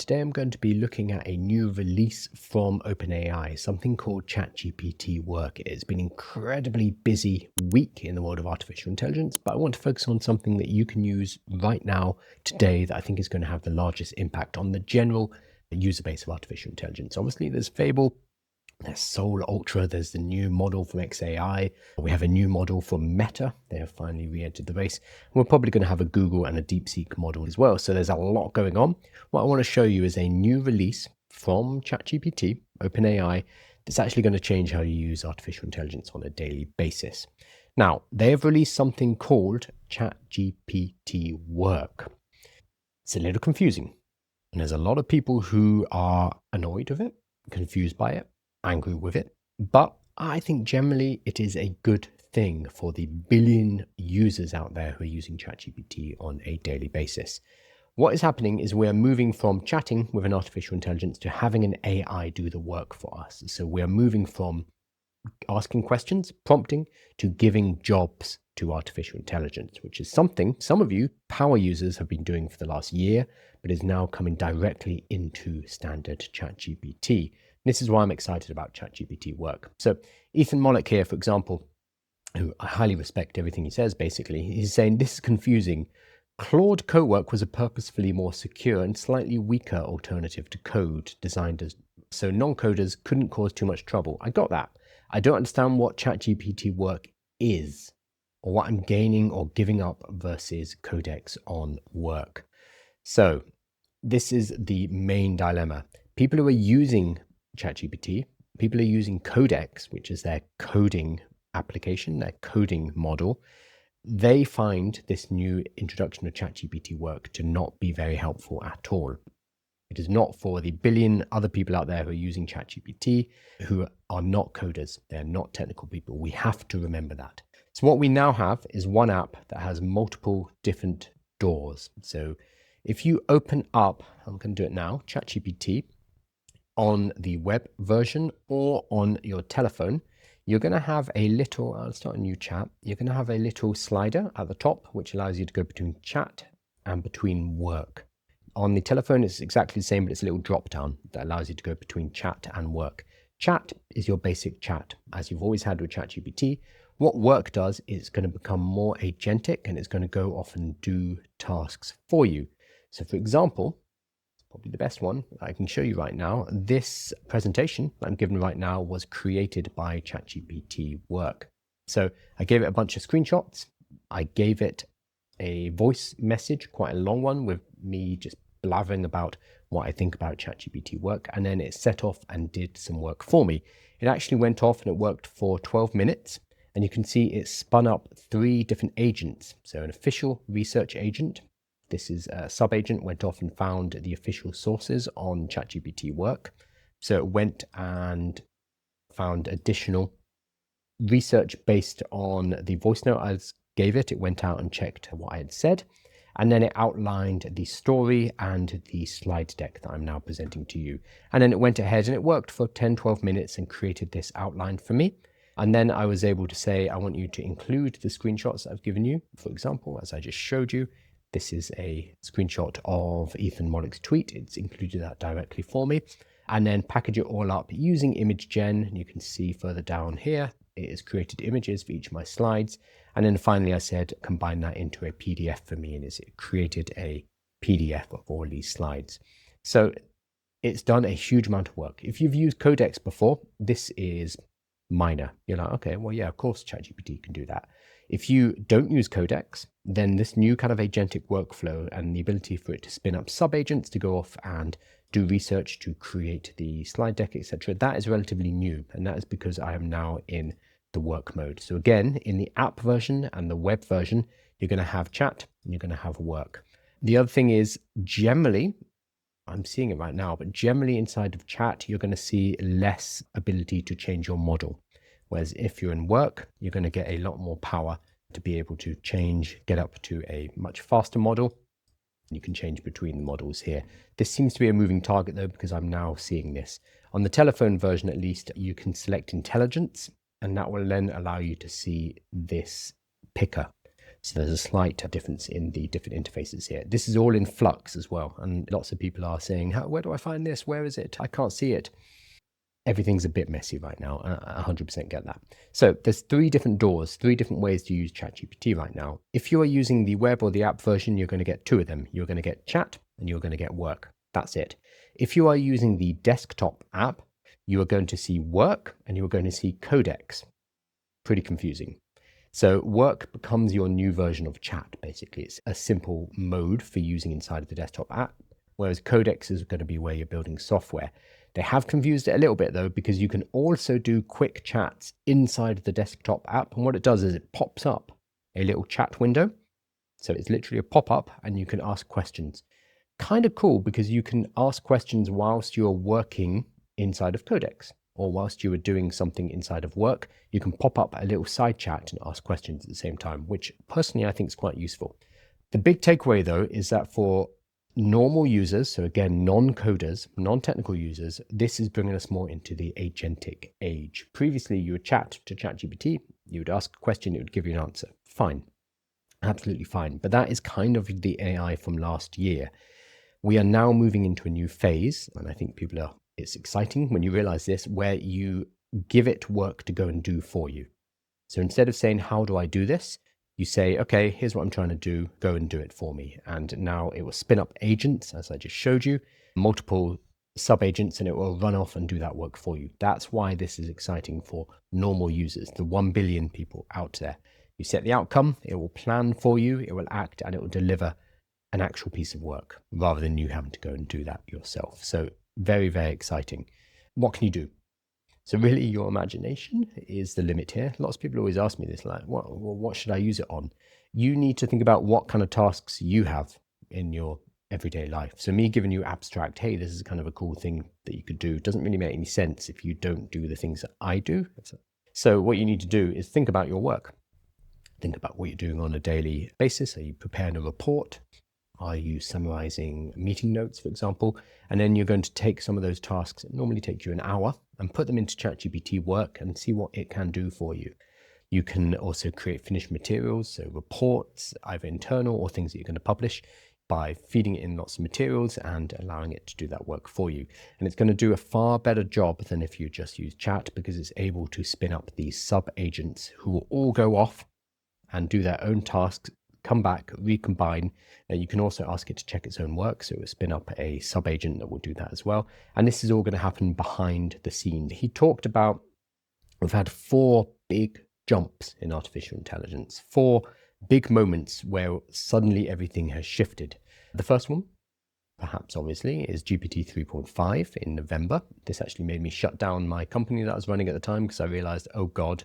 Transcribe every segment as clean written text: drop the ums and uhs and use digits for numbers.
Today I'm going to be looking at a new release from OpenAI, something called ChatGPT Work. It's been an incredibly busy week in the world of artificial intelligence, but I want to focus on something that you can use right now, today, that I think is going to have the largest impact on the general user base of artificial intelligence. Obviously, there's Fable, there's Soul Ultra, there's the new model from XAI. We have a new model from Meta. They have finally re-entered the race. We're probably going to have a Google and a DeepSeek model as well. So there's a lot going on. What I want to show you is a new release from ChatGPT, OpenAI, that's actually going to change how you use artificial intelligence on a daily basis. Now, they have released something called ChatGPT Work. It's a little confusing. And there's a lot of people who are annoyed with it, confused by it, angry with it, but I think generally it is a good thing for the billion users out there who are using ChatGPT on a daily basis. What is happening is we're moving from chatting with an artificial intelligence to having an AI do the work for us. So we're moving from asking questions, prompting, to giving jobs to artificial intelligence, which is something some of you power users have been doing for the last year, but is now coming directly into standard ChatGPT. This is why I'm excited about ChatGPT Work. So Ethan Mollick here, for example, who I highly respect everything he says, basically, he's saying this is confusing. Claude Cowork was a purposefully more secure and slightly weaker alternative to code designed as so non-coders couldn't cause too much trouble. I got that. I don't understand what ChatGPT Work is or what I'm gaining or giving up versus Codex on Work. So this is the main dilemma. People who are using ChatGPT, people are using Codex, which is their coding application, their coding model. They find this new introduction of ChatGPT Work to not be very helpful at all. It is not for the billion other people out there who are using ChatGPT who are not coders. They're not technical people. We have to remember that. So what we now have is one app that has multiple different doors. So if you open up, I'm going to do it now, ChatGPT on the web version or on your telephone, you're going to have a little, I'll start a new chat. You're going to have a little slider at the top, which allows you to go between chat and between work. On the telephone, it's exactly the same, but it's a little drop down that allows you to go between chat and work. Chat is your basic chat, as you've always had with ChatGPT. What work does is it's going to become more agentic and it's going to go off and do tasks for you. So for example, probably the best one I can show you right now. This presentation I'm given right now was created by ChatGPT Work. So I gave it a bunch of screenshots. I gave it a voice message, quite a long one, with me just blathering about what I think about ChatGPT Work. And then it set off and did some work for me. It actually went off and it worked for 12 minutes. And you can see it spun up 3 different agents. So an official research agent. This is a sub-agent, went off and found the official sources on ChatGPT Work. So it went and found additional research based on the voice note I gave it. It went out and checked what I had said. And then it outlined the story and the slide deck that I'm now presenting to you. And then it went ahead and it worked for 10, 12 minutes and created this outline for me. And then I was able to say, I want you to include the screenshots I've given you. For example, as I just showed you, this is a screenshot of Ethan Mollick's tweet. It's included that directly for me. And then package it all up using image gen. You can see further down here, it has created images for each of my slides. And then finally, I said, combine that into a PDF for me. And it created a PDF of all these slides. So it's done a huge amount of work. If you've used Codex before, this is minor. You're like, okay, well, yeah, of course, ChatGPT can do that. If you don't use Codex, then this new kind of agentic workflow and the ability for it to spin up sub-agents to go off and do research to create the slide deck, etc., that is relatively new. And that is because I am now in the work mode. So again, in the app version and the web version, you're going to have chat and you're going to have work. The other thing is generally, I'm seeing it right now, but generally inside of chat, you're going to see less ability to change your model. Whereas if you're in work, you're going to get a lot more power to be able to change, get up to a much faster model. You can change between the models here. This seems to be a moving target though, because I'm now seeing this. On the telephone version, at least, you can select intelligence, and that will then allow you to see this picker. So there's a slight difference in the different interfaces here. This is all in flux as well. And lots of people are saying, where do I find this? Where is it? I can't see it. Everything's a bit messy right now. I 100% get that. So there's 3 different doors, 3 different ways to use ChatGPT right now. If you are using the web or the app version, you're going to get 2 of them. You're going to get chat and you're going to get work. That's it. If you are using the desktop app, you are going to see work and you are going to see Codex. Pretty confusing. So work becomes your new version of chat, basically. It's a simple mode for using inside of the desktop app, whereas Codex is going to be where you're building software. They have confused it a little bit though, because you can also do quick chats inside the desktop app. And what it does is it pops up a little chat window. So it's literally a pop-up and you can ask questions. Kind of cool because you can ask questions whilst you're working inside of Codex, or whilst you are doing something inside of work. You can pop up a little side chat and ask questions at the same time, which personally I think is quite useful. The big takeaway though is that for normal users, so again, non-coders, non-technical users, this is bringing us more into the agentic age. Previously, you would chat to ChatGPT, you would ask a question, it would give you an answer. Fine, absolutely fine. But that is kind of the AI from last year. We are now moving into a new phase, and I think it's exciting when you realize this, where you give it work to go and do for you. So instead of saying, how do I do this? You say, okay, here's what I'm trying to do, go and do it for me. And now it will spin up agents, as I just showed you, multiple sub-agents, and it will run off and do that work for you. That's why this is exciting for normal users, the 1 billion people out there. You set the outcome, it will plan for you, it will act, and it will deliver an actual piece of work rather than you having to go and do that yourself. So very, very exciting. What can you do? So really your imagination is the limit here. Lots of people always ask me this, like, what should I use it on? You need to think about what kind of tasks you have in your everyday life. So me giving you abstract, hey, this is kind of a cool thing that you could do, doesn't really make any sense if you don't do the things that I do. So what you need to do is think about your work. Think about what you're doing on a daily basis. Are you preparing a report? Are you summarizing meeting notes, for example? And then you're going to take some of those tasks that normally take you an hour and put them into ChatGPT Work and see what it can do for you. You can also create finished materials, so reports, either internal or things that you're going to publish, by feeding it in lots of materials and allowing it to do that work for you. And it's going to do a far better job than if you just use chat, because it's able to spin up these sub-agents who will all go off and do their own tasks, come back, recombine. You can also ask it to check its own work, so it will spin up a sub-agent that will do that as well. And this is all going to happen behind the scenes. He talked about, we've had 4 big jumps in artificial intelligence, 4 big moments where suddenly everything has shifted. The first one, perhaps obviously, is GPT 3.5 in November. This actually made me shut down my company that I was running at the time because I realized, oh God,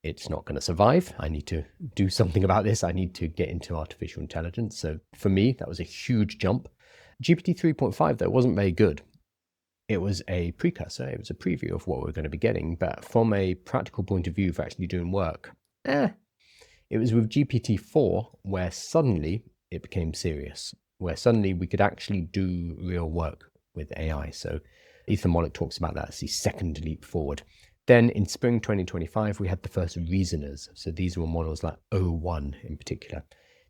it's not going to survive. I need to do something about this. I need to get into artificial intelligence. So for me, that was a huge jump. GPT 3.5, though, wasn't very good. It was a precursor. It was a preview of what we're going to be getting. But from a practical point of view for actually doing work, it was with GPT-4 where suddenly it became serious, where suddenly we could actually do real work with AI. So Ethan Mollick talks about that as the second leap forward. Then in spring 2025, we had the first reasoners. So these were models like O1 in particular.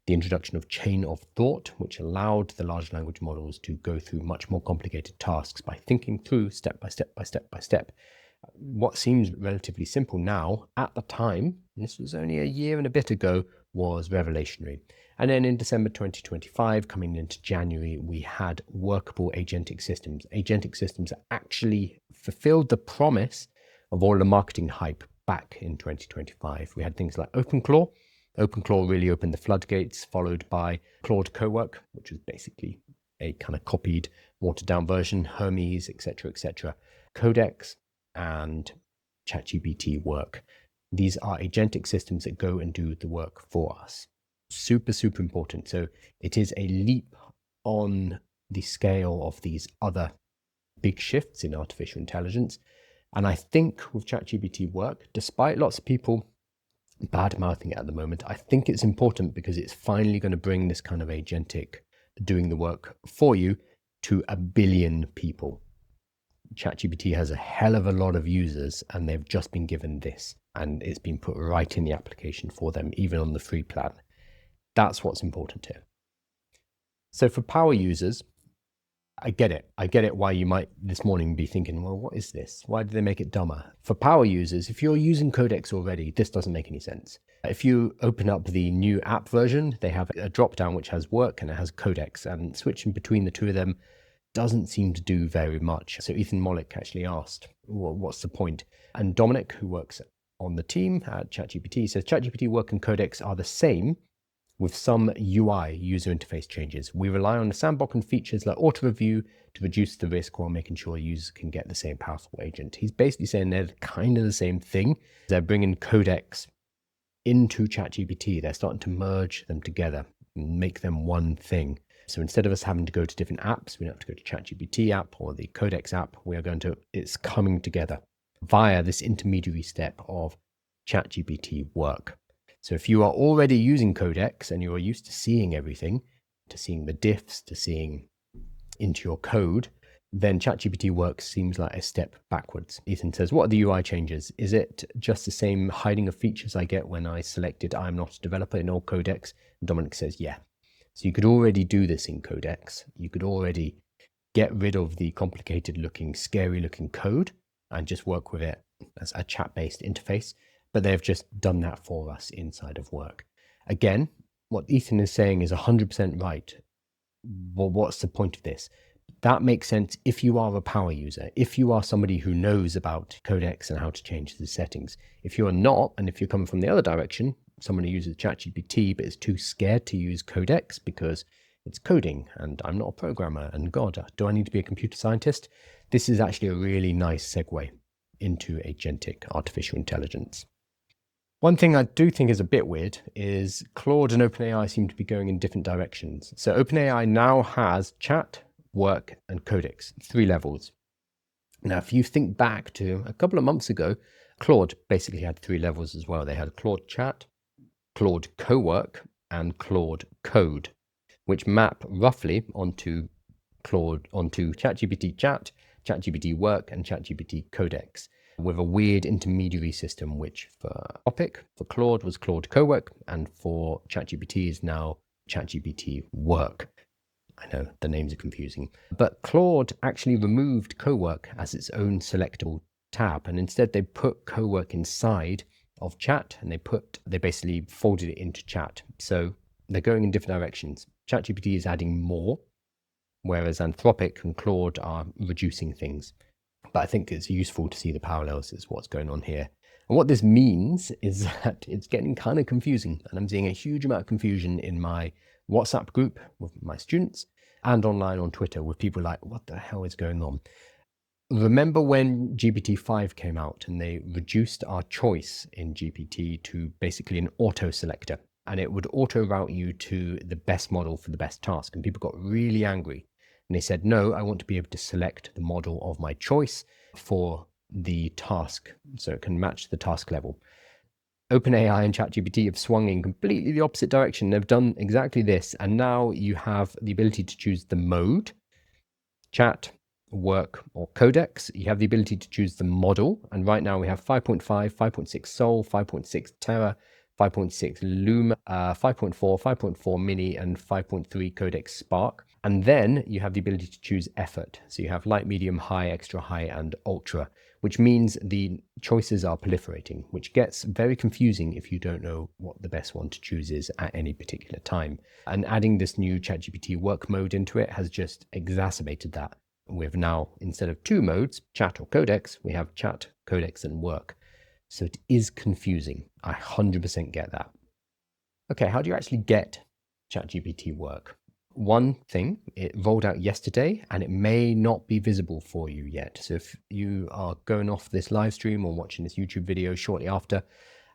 The introduction of chain of thought, which allowed the large language models to go through much more complicated tasks by thinking through step by step by step by step. What seems relatively simple now, at the time, and this was only a year and a bit ago, was revolutionary. And then in December 2025, coming into January, we had workable agentic systems. Agentic systems actually fulfilled the promise of all the marketing hype back in 2025. We had things like OpenClaw. OpenClaw really opened the floodgates, followed by Claude Co-work, which was basically a kind of copied, watered down version, Hermes, etc., Codex, and ChatGPT Work. These are agentic systems that go and do the work for us. Super, super important. So it is a leap on the scale of these other big shifts in artificial intelligence. And I think with ChatGPT Work, despite lots of people bad-mouthing it at the moment, I think it's important because it's finally going to bring this kind of agentic doing the work for you to 1 billion people. ChatGPT has a hell of a lot of users and they've just been given this, and it's been put right in the application for them, even on the free plan. That's what's important here. So for power users, I get it. I get it why you might this morning be thinking, well, what is this? Why did they make it dumber? For power users, if you're using Codex already, this doesn't make any sense. If you open up the new app version, they have a drop down which has Work and it has Codex, and switching between the two of them doesn't seem to do very much. So Ethan Mollick actually asked, well, what's the point? And Dominic, who works on the team at ChatGPT, says ChatGPT Work and Codex are the same, with some UI user interface changes. We rely on the sandbox and features like auto review to reduce the risk while making sure users can get the same powerful agent. He's basically saying they're kind of the same thing. They're bringing Codex into ChatGPT. They're starting to merge them together and make them one thing. So instead of us having to go to different apps, we don't have to go to ChatGPT app or the Codex app. It's coming together via this intermediary step of ChatGPT Work. So if you are already using Codex and you are used to seeing everything, to seeing the diffs, to seeing into your code, then ChatGPT Work seems like a step backwards. Ethan says, what are the UI changes? Is it just the same hiding of features I get when I selected I'm not a developer in old Codex? And Dominic says, yeah. So you could already do this in Codex. You could already get rid of the complicated looking, scary looking code and just work with it as a chat-based interface. But they've just done that for us inside of Work. Again, what Ethan is saying is 100% right. Well, what's the point of this? That makes sense if you are a power user, if you are somebody who knows about Codex and how to change the settings. If you're not, and if you're coming from the other direction, someone who uses ChatGPT but is too scared to use Codex because it's coding and I'm not a programmer and God, do I need to be a computer scientist? This is actually a really nice segue into agentic artificial intelligence. One thing I do think is a bit weird is Claude and OpenAI seem to be going in different directions. So OpenAI now has Chat, Work, and Codex, 3 levels. Now, if you think back to a couple of months ago, Claude basically had 3 levels as well. They had Claude Chat, Claude Co-work, and Claude Code, which map roughly onto ChatGPT Chat, ChatGPT Work, and ChatGPT Codex, with a weird intermediary system, which for Claude was Claude Co-work, and for ChatGPT is now ChatGPT Work. I know the names are confusing, but Claude actually removed Co-work as its own selectable tab, and instead they put Co-work inside of Chat, and they basically folded it into Chat. So they're going in different directions. ChatGPT is adding more, whereas Anthropic and Claude are reducing things. But I think it's useful to see the parallels as what's going on here. And what this means is that it's getting kind of confusing. And I'm seeing a huge amount of confusion in my WhatsApp group with my students and online on Twitter with people like, what the hell is going on? Remember when GPT-5 came out and they reduced our choice in GPT to basically an auto selector, and it would auto route you to the best model for the best task. And people got really angry. And they said, no, I want to be able to select the model of my choice for the task so it can match the task level. OpenAI and ChatGPT have swung in completely the opposite direction. They've done exactly this. And now you have the ability to choose the mode, Chat, Work, or Codex. You have the ability to choose the model. And right now we have 5.5, 5.6 Sol, 5.6 Terra, 5.6 Luma, 5.4, 5.4 Mini, and 5.3 Codex Spark. And then you have the ability to choose effort. So you have light, medium, high, extra high, and ultra, which means the choices are proliferating, which gets very confusing if you don't know what the best one to choose is at any particular time. And adding this new ChatGPT Work mode into it has just exacerbated that. With now, instead of 2 modes, Chat or Codex, we have Chat, Codex, and Work. So it is confusing. I 100% get that. Okay, how do you actually get ChatGPT Work? One thing, it rolled out yesterday and it may not be visible for you yet. So if you are going off this live stream or watching this YouTube video shortly after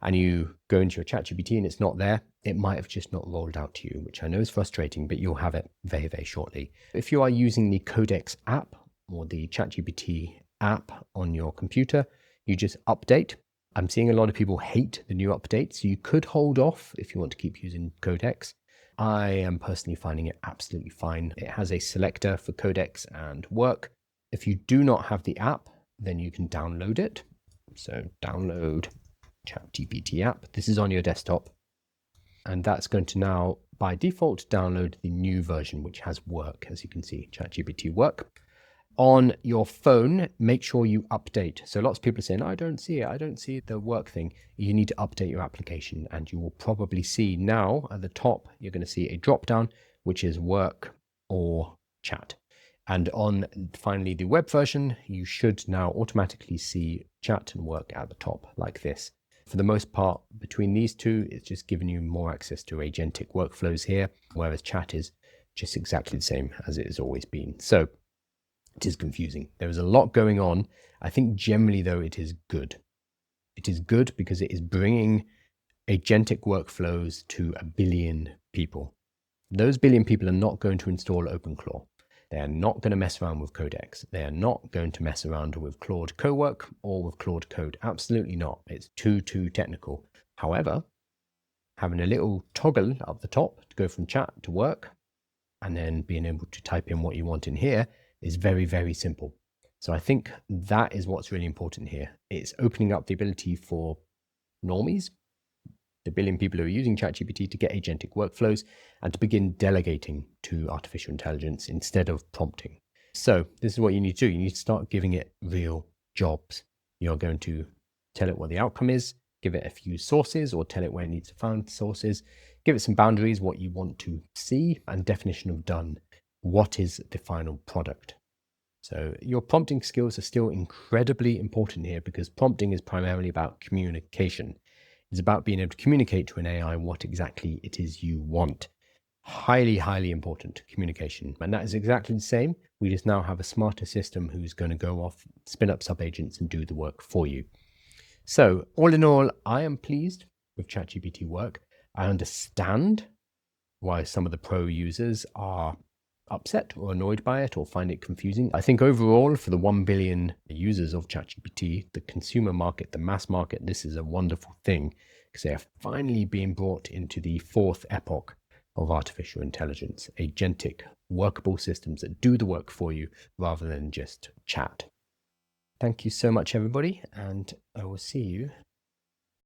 and you go into your ChatGPT and it's not there, it might have just not rolled out to you, which I know is frustrating, but you'll have it very, very shortly. If you are using the Codex app or the ChatGPT app on your computer, you just update. I'm seeing a lot of people hate the new update, so you could hold off if you want to keep using Codex. I am personally finding it absolutely fine. It has a selector for Codex and Work. If you do not have the app, then you can download it. So download ChatGPT app. This is on your desktop. And that's going to now by default, download the new version, which has Work, as you can see, ChatGPT Work. On your phone, make sure you update. So lots of people are saying, I don't see it. I don't see the Work thing. You need to update your application, and you will probably see now at the top, you're going to see a drop down, which is Work or Chat. And on finally the web version, you should now automatically see Chat and Work at the top like this. For the most part, between these two, it's just giving you more access to agentic workflows here, whereas Chat is just exactly the same as it has always been. So it is confusing. There is a lot going on. I think generally, though, it is good. It is good because it is bringing agentic workflows to 1 billion people. Those 1 billion people are not going to install OpenClaw. They are not going to mess around with Codex. They are not going to mess around with Claude Cowork or with Claude Code. Absolutely not. It's too technical. However, having a little toggle up the top to go from Chat to Work, and then being able to type in what you want in here is very simple. So I think that is what's really important here. It's opening up the ability for normies, the 1 billion people who are using ChatGPT, to get agentic workflows and to begin delegating to artificial intelligence instead of prompting. So this is what you need to do. You need to start giving it real jobs. You're going to tell it what the outcome is, give it a few sources, or tell it where it needs to find sources, give it some boundaries, what you want to see, and definition of done. What is the final product? So your prompting skills are still incredibly important here, because prompting is primarily about communication. It's about being able to communicate to an AI what exactly it is you want. Highly important communication. And that is exactly the same. We just now have a smarter system who's going to go off, spin up sub-agents and do the work for you. So all in all, I am pleased with ChatGPT Work. I understand why some of the pro users are upset or annoyed by it or find it confusing. I think overall, for the 1 billion users of ChatGPT, the consumer market, the mass market, this is a wonderful thing, because they are finally being brought into the fourth epoch of artificial intelligence, agentic, workable systems that do the work for you rather than just chat. Thank you so much, everybody, and I will see you